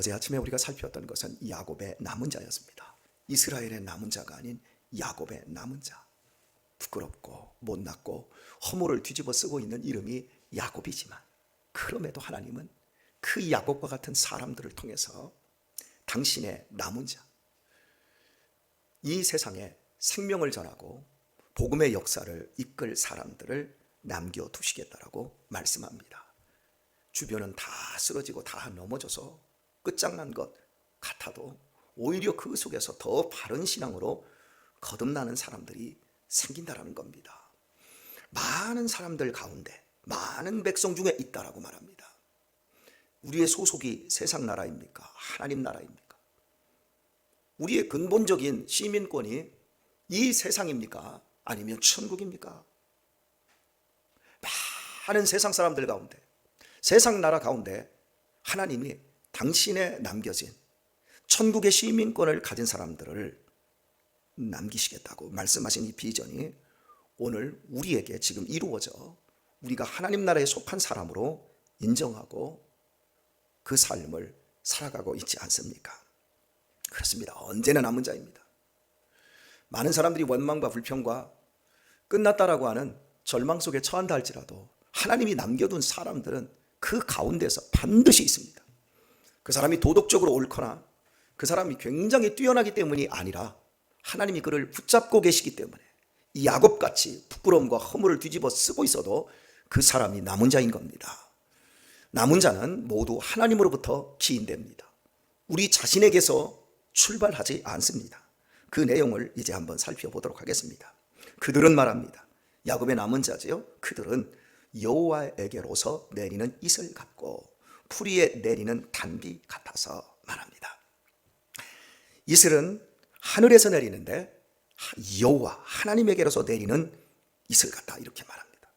어제 아침에 우리가 살폈던 것은 야곱의 남은 자였습니다. 이스라엘의 남은 자가 아닌 야곱의 남은 자. 부끄럽고 못났고 허물을 뒤집어 쓰고 있는 이름이 야곱이지만, 그럼에도 하나님은 그 야곱과 같은 사람들을 통해서 당신의 남은 자, 이 세상에 생명을 전하고 복음의 역사를 이끌 사람들을 남겨두시겠다라고 말씀합니다. 주변은 다 쓰러지고 다 넘어져서 끝장난 것 같아도 오히려 그 속에서 더 바른 신앙으로 거듭나는 사람들이 생긴다라는 겁니다. 많은 사람들 가운데 많은 백성 중에 있다라고 말합니다. 우리의 소속이 세상 나라입니까? 하나님 나라입니까? 우리의 근본적인 시민권이 이 세상입니까? 아니면 천국입니까? 많은 세상 사람들 가운데, 세상 나라 가운데 하나님이 당신의 남겨진 천국의 시민권을 가진 사람들을 남기시겠다고 말씀하신 이 비전이 오늘 우리에게 지금 이루어져 우리가 하나님 나라에 속한 사람으로 인정하고 그 삶을 살아가고 있지 않습니까? 그렇습니다. 언제나 남은 자입니다. 많은 사람들이 원망과 불평과 끝났다라고 하는 절망 속에 처한다 할지라도 하나님이 남겨둔 사람들은 그 가운데서 반드시 있습니다. 그 사람이 도덕적으로 옳거나 그 사람이 굉장히 뛰어나기 때문이 아니라 하나님이 그를 붙잡고 계시기 때문에 이 야곱같이 부끄러움과 허물을 뒤집어 쓰고 있어도 그 사람이 남은 자인 겁니다. 남은 자는 모두 하나님으로부터 기인됩니다. 우리 자신에게서 출발하지 않습니다. 그 내용을 이제 한번 살펴보도록 하겠습니다. 그들은 말합니다. 야곱의 남은 자지요. 그들은 여호와에게로서 내리는 이슬 같고 풀이에 내리는 단비 같아서 말합니다. 이슬은 하늘에서 내리는데 여호와 하나님에게로서 내리는 이슬 같다, 이렇게 말합니다.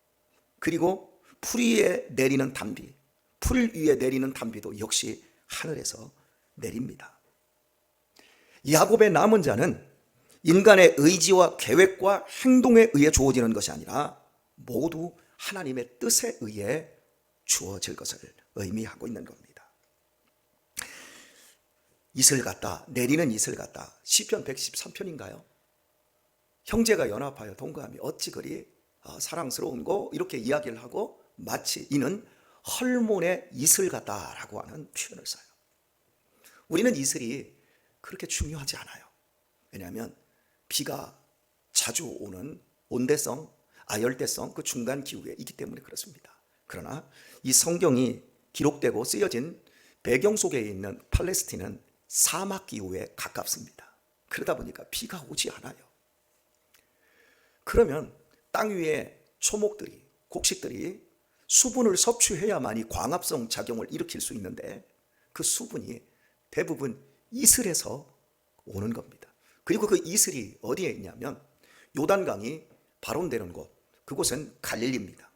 그리고 풀 위에 내리는 단비, 풀 위에 내리는 단비도 역시 하늘에서 내립니다. 야곱의 남은 자는 인간의 의지와 계획과 행동에 의해 주어지는 것이 아니라 모두 하나님의 뜻에 의해 주어질 것을 의미하고 있는 겁니다. 이슬 같다, 내리는 이슬 같다. 시편 113편인가요? 형제가 연합하여 동거하며 어찌 그리 사랑스러운고, 이렇게 이야기를 하고 마치 이는 헐몬의 이슬 같다라고 하는 표현을 써요. 우리는 이슬이 그렇게 중요하지 않아요. 왜냐하면 비가 자주 오는 온대성, 아열대성, 그 중간 기후에 있기 때문에 그렇습니다. 그러나 이 성경이 기록되고 쓰여진 배경 속에 있는 팔레스틴은 사막 기후에 가깝습니다. 그러다 보니까 비가 오지 않아요. 그러면 땅 위에 초목들이, 곡식들이 수분을 섭취해야만이 광합성 작용을 일으킬 수 있는데 그 수분이 대부분 이슬에서 오는 겁니다. 그리고 그 이슬이 어디에 있냐면 요단강이 발원되는 곳, 그곳은 갈릴리입니다.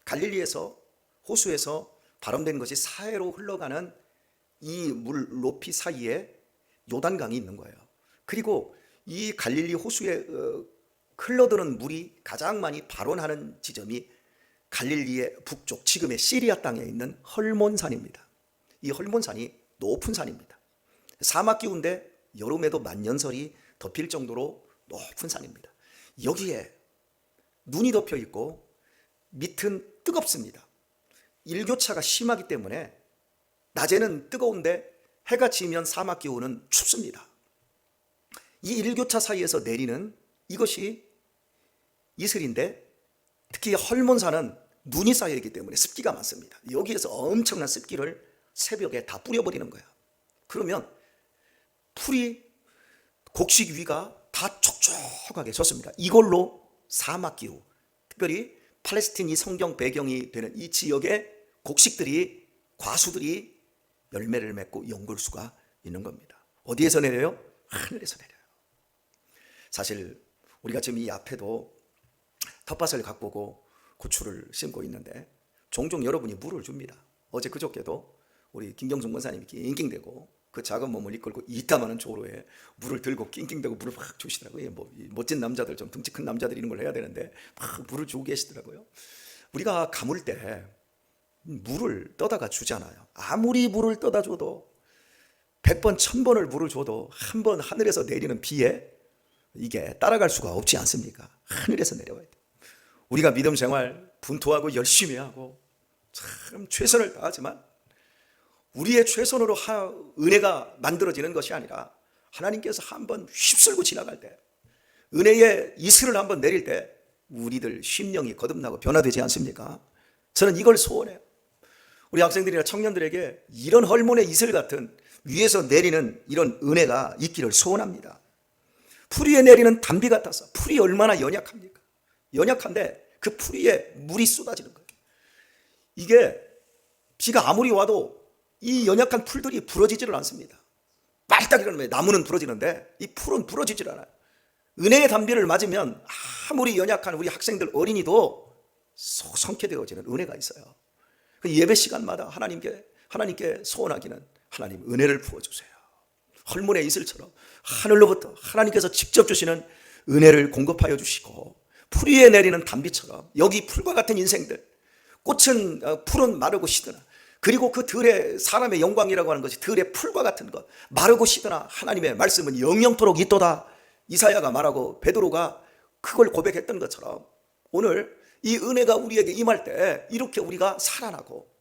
갈릴리에서, 호수에서 발원된 것이 사해로 흘러가는 이 물 높이 사이에 요단강이 있는 거예요. 그리고 이 갈릴리 호수에 흘러드는 물이 가장 많이 발원하는 지점이 갈릴리의 북쪽, 지금의 시리아 땅에 있는 헐몬산입니다. 이 헐몬산이 높은 산입니다. 사막 기후인데 여름에도 만년설이 덮일 정도로 높은 산입니다. 여기에 눈이 덮여 있고 밑은 뜨겁습니다. 일교차가 심하기 때문에 낮에는 뜨거운데 해가 지면 사막 기후는 춥습니다. 이 일교차 사이에서 내리는 이것이 이슬인데, 특히 헐몬산은 눈이 쌓여 있기 때문에 습기가 많습니다. 여기에서 엄청난 습기를 새벽에 다 뿌려버리는 거야. 그러면 풀이, 곡식 위가 다 촉촉하게 졌습니다. 이걸로 사막 기후, 특별히 팔레스틴이 성경 배경이 되는 이 지역의 곡식들이, 과수들이 열매를 맺고 연글 수가 있는 겁니다. 어디에서 내려요? 하늘에서 내려요. 사실 우리가 지금 이 앞에도 텃밭을 가꾸고 고추를 심고 있는데 종종 여러분이 물을 줍니다. 어제 그저께도 우리 김경중 권사님이 낑낑대고 그 작은 몸을 이끌고 이따마는 조로에 물을 들고 낑낑대고 물을 막 주시더라고요. 뭐 멋진 남자들, 좀 등치 큰 남자들이 이런 걸 해야 되는데 막 물을 주고 계시더라고요. 우리가 가물 때 물을 떠다가 주잖아요. 아무리 물을 떠다 줘도 100번 1000번을 물을 줘도 한 번 하늘에서 내리는 비에 이게 따라갈 수가 없지 않습니까? 하늘에서 내려와야 돼. 우리가 믿음 생활 분투하고 열심히 하고 참 최선을 다하지만 우리의 최선으로 은혜가 만들어지는 것이 아니라 하나님께서 한번 휩쓸고 지나갈 때, 은혜의 이슬을 한번 내릴 때 우리들 심령이 거듭나고 변화되지 않습니까? 저는 이걸 소원해요. 우리 학생들이나 청년들에게 이런 헐몬의 이슬 같은 위에서 내리는 이런 은혜가 있기를 소원합니다. 풀 위에 내리는 단비 같아서, 풀이 얼마나 연약합니까? 연약한데 그 풀 위에 물이 쏟아지는 거예요. 이게 비가 아무리 와도 이 연약한 풀들이 부러지지를 않습니다. 빨딱 일어나면 나무는 부러지는데 이 풀은 부러지질 않아요. 은혜의 단비를 맞으면 아무리 연약한 우리 학생들, 어린이도 성쾌되어지는 은혜가 있어요. 그 예배 시간마다 하나님께 소원하기는, 하나님 은혜를 부어주세요. 헐몬의 이슬처럼 하늘로부터 하나님께서 직접 주시는 은혜를 공급하여 주시고, 풀 위에 내리는 단비처럼 여기 풀과 같은 인생들, 풀은 마르고 시드나, 그리고 그 들의 사람의 영광이라고 하는 것이 들의 풀과 같은 것, 마르고 시드나 하나님의 말씀은 영영토록 있도다. 이사야가 말하고 베드로가 그걸 고백했던 것처럼 오늘 이 은혜가 우리에게 임할 때 이렇게 우리가 살아나고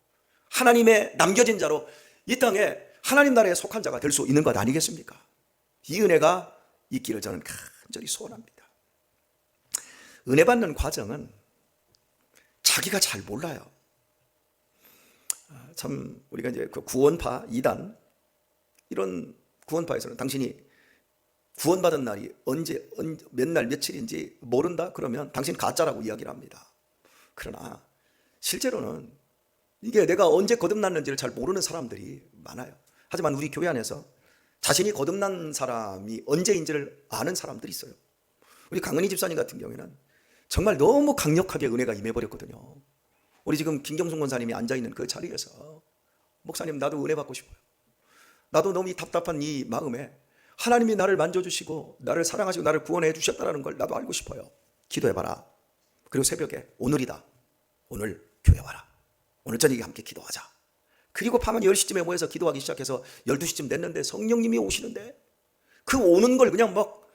하나님의 남겨진 자로 이 땅에 하나님 나라에 속한 자가 될 수 있는 것 아니겠습니까? 이 은혜가 있기를 저는 간절히 소원합니다. 은혜 받는 과정은 자기가 잘 몰라요. 참 우리가 이제 그 구원파 2단, 이런 구원파에서는 당신이 구원받은 날이 언제 몇 날 며칠인지 모른다 그러면 당신 가짜라고 이야기를 합니다. 그러나 실제로는 이게 내가 언제 거듭났는지를 잘 모르는 사람들이 많아요. 하지만 우리 교회 안에서 자신이 거듭난 사람이 언제인지를 아는 사람들이 있어요. 우리 강은희 집사님 같은 경우에는 정말 너무 강력하게 은혜가 임해버렸거든요. 우리 지금 김경순 권사님이 앉아있는 그 자리에서, 목사님 나도 은혜 받고 싶어요. 나도 너무 답답한 이 마음에 하나님이 나를 만져주시고 나를 사랑하시고 나를 구원해 주셨다는 걸 나도 알고 싶어요. 기도해봐라. 그리고 새벽에 오늘이다, 오늘 교회 와라, 오늘 저녁에 함께 기도하자. 그리고 밤 10시쯤에 모여서 기도하기 시작해서 12시쯤 됐는데 성령님이 오시는데, 그 오는 걸 그냥 막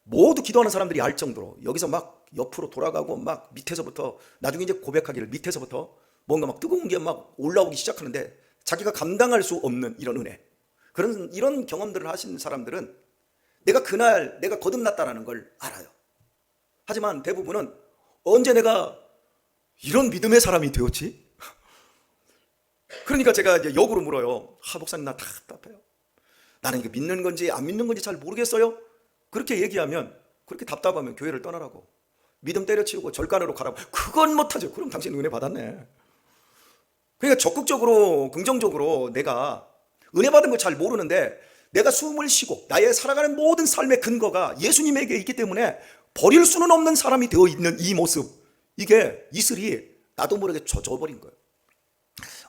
모두 기도하는 사람들이 알 정도로 여기서 막 옆으로 돌아가고 막 밑에서부터, 나중에 이제 고백하기를 밑에서부터 뭔가 막 뜨거운 게 막 올라오기 시작하는데 자기가 감당할 수 없는 이런 은혜, 이런 경험들을 하신 사람들은 내가 그날 내가 거듭났다는 걸 알아요. 하지만 대부분은 언제 내가 이런 믿음의 사람이 되었지? 그러니까 제가 이제 역으로 물어요. 목사님 나 답답해요. 나는 이게 믿는 건지 안 믿는 건지 잘 모르겠어요. 그렇게 얘기하면, 그렇게 답답하면 교회를 떠나라고, 믿음 때려치우고 절간으로 가라고. 그건 못하죠. 그럼 당신 은혜 받았네. 그러니까 적극적으로 긍정적으로 내가 은혜 받은 걸 잘 모르는데 내가 숨을 쉬고 나의 살아가는 모든 삶의 근거가 예수님에게 있기 때문에 버릴 수는 없는 사람이 되어 있는 이 모습, 이게 이슬이 나도 모르게 젖어버린 거예요.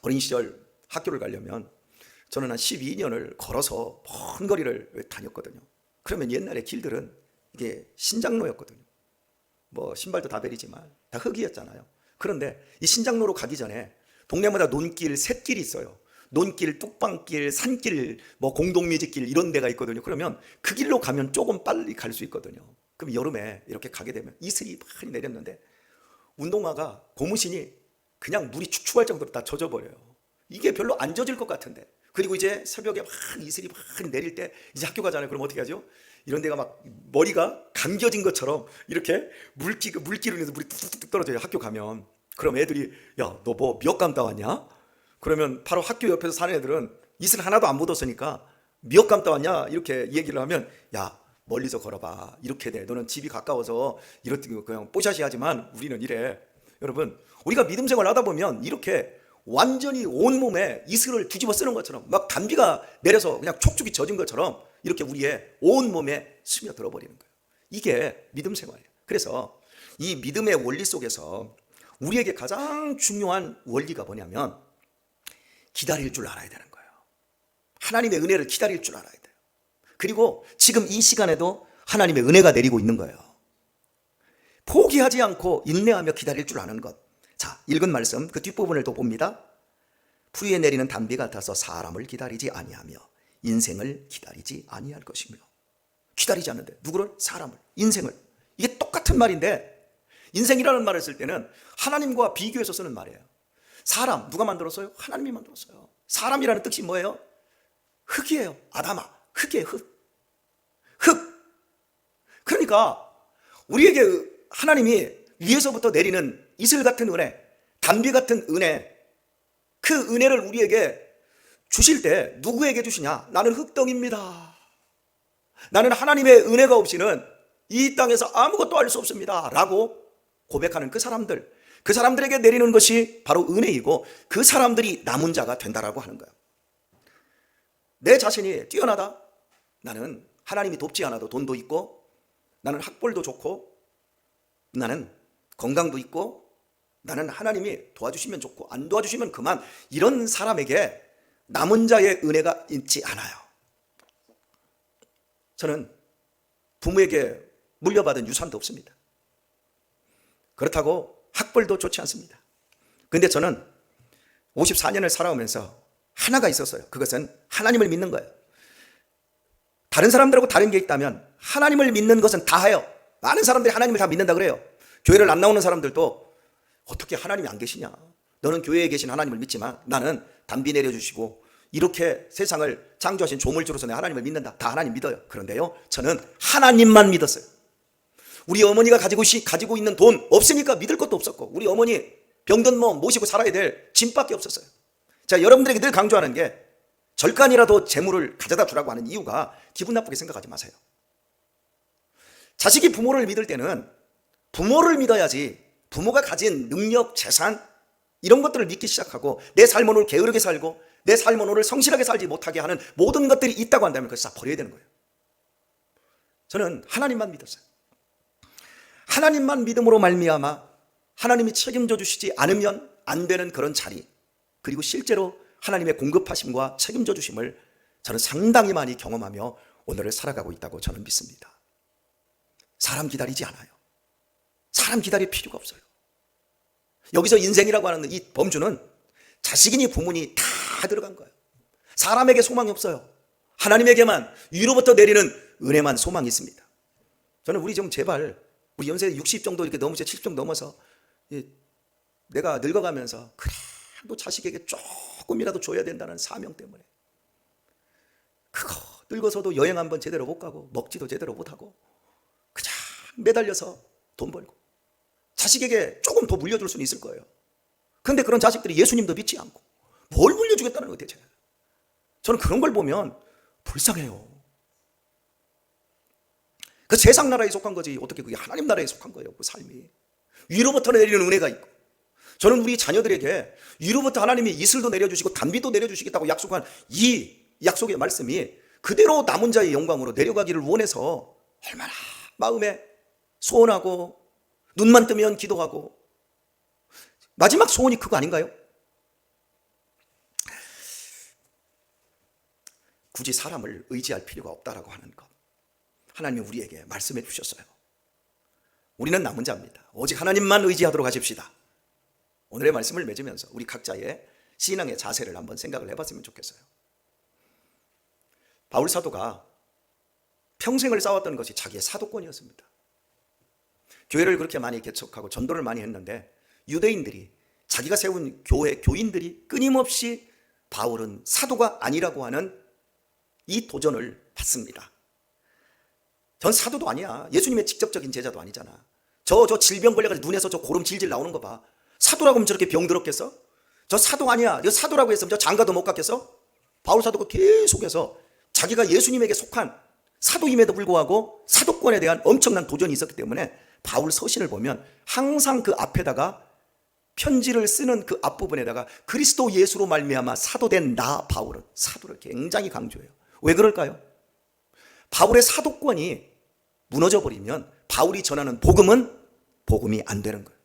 어린 시절 학교를 가려면 저는 한 12년을 걸어서 먼 거리를 다녔거든요. 그러면 옛날에 길들은 이게 신장로였거든요. 뭐 신발도 다 베리지만 다 흙이었잖아요. 그런데 이 신장로로 가기 전에 동네마다 논길, 샛길이 있어요. 논길, 뚝방길, 산길, 뭐 공동묘지길 이런 데가 있거든요. 그러면 그 길로 가면 조금 빨리 갈 수 있거든요. 그럼 여름에 이렇게 가게 되면 이슬이 많이 내렸는데 운동화가, 고무신이 그냥 물이 축축할 정도로 다 젖어버려요. 이게 별로 안 젖을 것 같은데, 그리고 이제 새벽에 막 이슬이 막 내릴 때 이제 학교 가잖아요. 그럼 어떻게 하죠? 이런 데가 막 머리가 감겨진 것처럼 이렇게 물기로 인해서 물이 뚝뚝뚝 떨어져요. 학교 가면. 그럼 애들이 야, 너 뭐 미역 감다 왔냐? 그러면 바로 학교 옆에서 사는 애들은 이슬 하나도 안 묻었으니까 미역 감다 왔냐? 이렇게 얘기를 하면, 야, 멀리서 걸어봐. 이렇게 돼. 너는 집이 가까워서 이렇게 그냥 뽀샤시 하지만 우리는 이래. 여러분, 우리가 믿음 생활 하다 보면 이렇게 완전히 온몸에 이슬을 뒤집어 쓰는 것처럼, 막 단비가 내려서 그냥 촉촉이 젖은 것처럼 이렇게 우리의 온몸에 스며들어 버리는 거예요. 이게 믿음 생활이에요. 그래서 이 믿음의 원리 속에서 우리에게 가장 중요한 원리가 뭐냐면 기다릴 줄 알아야 되는 거예요. 하나님의 은혜를 기다릴 줄 알아야 돼요. 그리고 지금 이 시간에도 하나님의 은혜가 내리고 있는 거예요. 포기하지 않고 인내하며 기다릴 줄 아는 것. 자, 읽은 말씀 그 뒷부분을 또 봅니다. 풀 위에 내리는 단비 같아서 사람을 기다리지 아니하며 인생을 기다리지 아니할 것이며. 기다리지 않는데 누구를? 사람을, 인생을. 이게 똑같은 말인데 인생이라는 말을 쓸 때는 하나님과 비교해서 쓰는 말이에요. 사람 누가 만들었어요? 하나님이 만들었어요. 사람이라는 뜻이 뭐예요? 흙이에요. 아담아, 흙이에요. 흙. 그러니까 우리에게 하나님이 위에서부터 내리는 이슬 같은 은혜, 단비 같은 은혜, 그 은혜를 우리에게 주실 때 누구에게 주시냐? 나는 흙덩입니다. 나는 하나님의 은혜가 없이는 이 땅에서 아무것도 할 수 없습니다 라고 고백하는 그 사람들에게 내리는 것이 바로 은혜이고, 그 사람들이 남은 자가 된다라고 하는 거예요. 내 자신이 뛰어나다? 나는 하나님이 돕지 않아도 돈도 있고, 나는 학벌도 좋고, 나는 건강도 있고, 나는 하나님이 도와주시면 좋고 안 도와주시면 그만, 이런 사람에게 남은 자의 은혜가 있지 않아요. 저는 부모에게 물려받은 유산도 없습니다. 그렇다고 학벌도 좋지 않습니다. 그런데 저는 54년을 살아오면서 하나가 있었어요. 그것은 하나님을 믿는 거예요. 다른 사람들하고 다른 게 있다면 하나님을 믿는 것은 다 해요. 많은 사람들이 하나님을 다 믿는다 그래요. 교회를 안 나오는 사람들도 어떻게 하나님이 안 계시냐, 너는 교회에 계신 하나님을 믿지만 나는 단비 내려주시고 이렇게 세상을 창조하신 조물주로서 내 하나님을 믿는다. 다 하나님 믿어요. 그런데요, 저는 하나님만 믿었어요. 우리 어머니가 가지고 있는 돈 없으니까 믿을 것도 없었고, 우리 어머니 병든 몸 모시고 살아야 될 짐밖에 없었어요. 자, 여러분들에게 늘 강조하는 게, 절간이라도 재물을 가져다 주라고 하는 이유가 기분 나쁘게 생각하지 마세요. 자식이 부모를 믿을 때는 부모를 믿어야지 부모가 가진 능력, 재산 이런 것들을 믿기 시작하고, 내 삶은 오늘 게으르게 살고 내 삶은 오늘 성실하게 살지 못하게 하는 모든 것들이 있다고 한다면 그것을 다 버려야 되는 거예요. 저는 하나님만 믿었어요. 하나님만 믿음으로 말미암아 하나님이 책임져 주시지 않으면 안 되는 그런 자리, 그리고 실제로 하나님의 공급하심과 책임져 주심을 저는 상당히 많이 경험하며 오늘을 살아가고 있다고 저는 믿습니다. 사람 기다리지 않아요. 사람 기다릴 필요가 없어요. 여기서 인생이라고 하는 이 범주는 자식이니 부모니 다 들어간 거예요. 사람에게 소망이 없어요. 하나님에게만, 위로부터 내리는 은혜만 소망이 있습니다. 저는 우리 좀 제발, 우리 연세 60 정도 이렇게 넘어서 70 정도 넘어서 내가 늙어가면서 그래도 자식에게 조금이라도 줘야 된다는 사명 때문에, 그거 늙어서도 여행 한번 제대로 못 가고 먹지도 제대로 못하고 그냥 매달려서 돈 벌고, 자식에게 조금 더 물려줄 수는 있을 거예요. 그런데 그런 자식들이 예수님도 믿지 않고 뭘 물려주겠다는 거예요 대체. 저는 그런 걸 보면 불쌍해요. 그 세상 나라에 속한 거지 어떻게 그게 하나님 나라에 속한 거예요. 그 삶이 위로부터 내리는 은혜가 있고, 저는 우리 자녀들에게 위로부터 하나님이 이슬도 내려주시고 단비도 내려주시겠다고 약속한 이 약속의 말씀이 그대로 남은 자의 영광으로 내려가기를 원해서 얼마나 마음에 소원하고 눈만 뜨면 기도하고, 마지막 소원이 그거 아닌가요? 굳이 사람을 의지할 필요가 없다라고 하는 것, 하나님이 우리에게 말씀해 주셨어요. 우리는 남은 자입니다. 오직 하나님만 의지하도록 하십시다. 오늘의 말씀을 맺으면서 우리 각자의 신앙의 자세를 한번 생각을 해봤으면 좋겠어요. 바울 사도가 평생을 쌓았던 것이 자기의 사도권이었습니다. 교회를 그렇게 많이 개척하고 전도를 많이 했는데 유대인들이, 자기가 세운 교회 교인들이 끊임없이 바울은 사도가 아니라고 하는 이 도전을 받습니다. 전 사도도 아니야. 예수님의 직접적인 제자도 아니잖아. 저 질병 걸려가지고 눈에서 저 고름 질질 나오는 거 봐. 사도라고 하면 저렇게 병들었겠어? 저 사도 아니야. 저 사도라고 했으면 저 장가도 못 갔겠어? 바울 사도가 계속해서 자기가 예수님에게 속한 사도임에도 불구하고 사도권에 대한 엄청난 도전이 있었기 때문에 바울 서신을 보면 항상 그 앞에다가, 편지를 쓰는 그 앞부분에다가 그리스도 예수로 말미암아 사도된 나 바울은, 사도를 굉장히 강조해요. 왜 그럴까요? 바울의 사도권이 무너져 버리면 바울이 전하는 복음은 복음이 안 되는 거예요.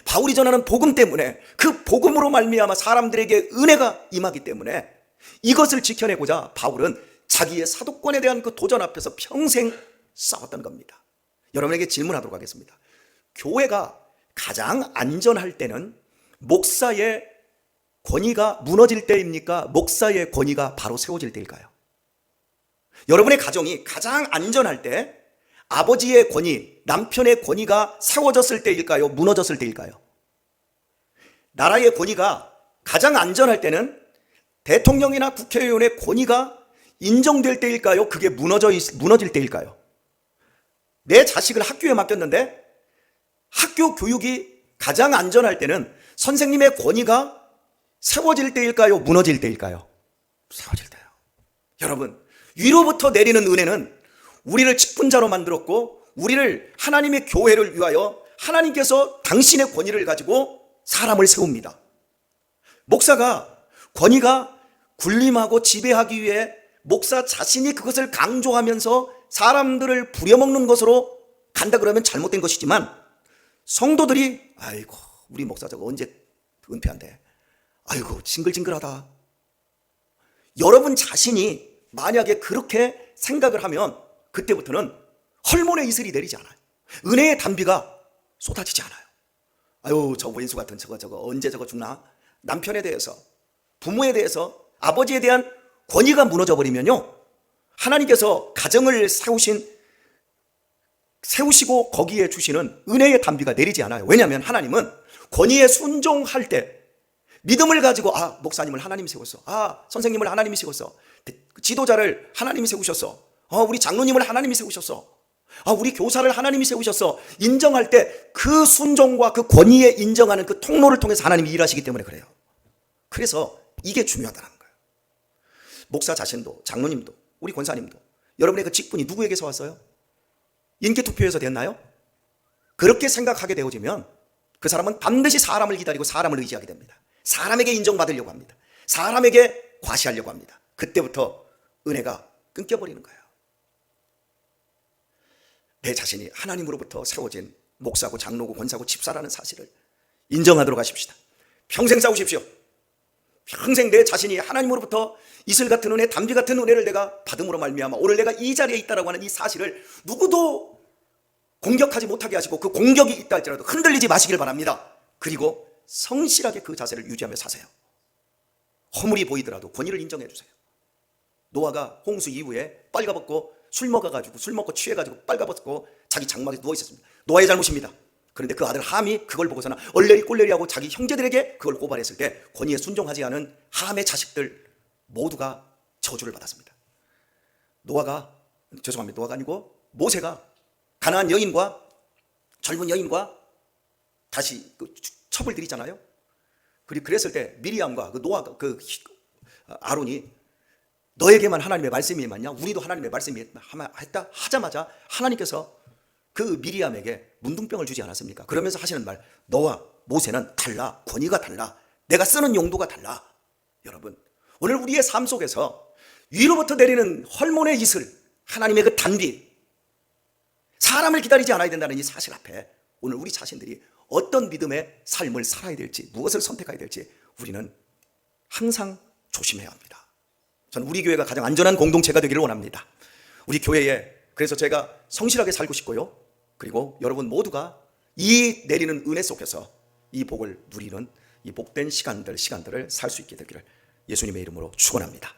바울이 전하는 복음 때문에, 그 복음으로 말미암아 사람들에게 은혜가 임하기 때문에 이것을 지켜내고자 바울은 자기의 사도권에 대한 그 도전 앞에서 평생 싸웠던 겁니다. 여러분에게 질문하도록 하겠습니다. 교회가 가장 안전할 때는 목사의 권위가 무너질 때입니까? 목사의 권위가 바로 세워질 때일까요? 여러분의 가정이 가장 안전할 때 아버지의 권위, 남편의 권위가 세워졌을 때일까요? 무너졌을 때일까요? 나라의 권위가 가장 안전할 때는 대통령이나 국회의원의 권위가 인정될 때일까요? 그게 무너질 때일까요? 내 자식을 학교에 맡겼는데 학교 교육이 가장 안전할 때는 선생님의 권위가 세워질 때일까요? 무너질 때일까요? 세워질 때요. 여러분, 위로부터 내리는 은혜는 우리를 직분자로 만들었고 우리를 하나님의 교회를 위하여 하나님께서 당신의 권위를 가지고 사람을 세웁니다. 목사가 권위가 군림하고 지배하기 위해 목사 자신이 그것을 강조하면서 사람들을 부려먹는 것으로 간다 그러면 잘못된 것이지만, 성도들이 아이고 우리 목사 저거 언제 은퇴한대, 아이고 징글징글하다, 여러분 자신이 만약에 그렇게 생각을 하면 그때부터는 헐몬의 이슬이 내리지 않아요. 은혜의 단비가 쏟아지지 않아요. 아유 저 원수 같은 저거 언제 저거 죽나. 남편에 대해서, 부모에 대해서, 아버지에 대한 권위가 무너져 버리면요, 하나님께서 가정을 세우시고 거기에 주시는 은혜의 단비가 내리지 않아요. 왜냐하면 하나님은 권위에 순종할 때 믿음을 가지고 목사님을 하나님이 세웠어, 선생님을 하나님이 세웠어, 지도자를 하나님이 세우셨어, 우리 장로님을 하나님이 세우셨어, 우리 교사를 하나님이 세우셨어, 인정할 때 그 순종과 그 권위에 인정하는 그 통로를 통해서 하나님이 일하시기 때문에 그래요. 그래서 이게 중요하다는 거예요. 목사 자신도, 장로님도, 우리 권사님도 여러분의 그 직분이 누구에게서 왔어요? 인기투표에서 됐나요? 그렇게 생각하게 되어지면 그 사람은 반드시 사람을 기다리고 사람을 의지하게 됩니다. 사람에게 인정받으려고 합니다. 사람에게 과시하려고 합니다. 그때부터 은혜가 끊겨버리는 거예요. 내 자신이 하나님으로부터 세워진 목사고 장로고 권사고 집사라는 사실을 인정하도록 하십시다. 평생 싸우십시오. 평생 내 자신이 하나님으로부터 이슬 같은 은혜, 담비 같은 은혜를 내가 받음으로 말미암아 오늘 내가 이 자리에 있다라고 하는 이 사실을 누구도 공격하지 못하게 하시고, 그 공격이 있다 할지라도 흔들리지 마시길 바랍니다. 그리고 성실하게 그 자세를 유지하며 사세요. 허물이 보이더라도 권위를 인정해 주세요. 노아가 홍수 이후에 빨가벗고 술 먹고 취해가지고 빨가벗고 자기 장막에 누워 있었습니다. 노아의 잘못입니다. 그런데 그 아들 함이 그걸 보고서는 얼레리 꼴레리 하고 자기 형제들에게 그걸 고발했을 때 권위에 순종하지 않은 함의 자식들 모두가 저주를 받았습니다. 노아가 아니고 모세가 가나안 여인과 젊은 여인과 다시 그 첩을 들이잖아요. 그랬을 때 미리암과 그 노아가 아론이 너에게만 하나님의 말씀이 임했냐? 우리도 하나님의 말씀이 했다 하자마자 하나님께서 그 미리암에게 문둥병을 주지 않았습니까? 그러면서 하시는 말, 너와 모세는 달라, 권위가 달라, 내가 쓰는 용도가 달라. 여러분, 오늘 우리의 삶 속에서 위로부터 내리는 헐몬의 이슬, 하나님의 그 단비, 사람을 기다리지 않아야 된다는 이 사실 앞에 오늘 우리 자신들이 어떤 믿음의 삶을 살아야 될지, 무엇을 선택해야 될지 우리는 항상 조심해야 합니다. 저는 우리 교회가 가장 안전한 공동체가 되기를 원합니다. 우리 교회에 그래서 제가 성실하게 살고 싶고요, 그리고 여러분 모두가 이 내리는 은혜 속에서 이 복을 누리는 이 복된 시간들을 살 수 있게 되기를 예수님의 이름으로 축원합니다.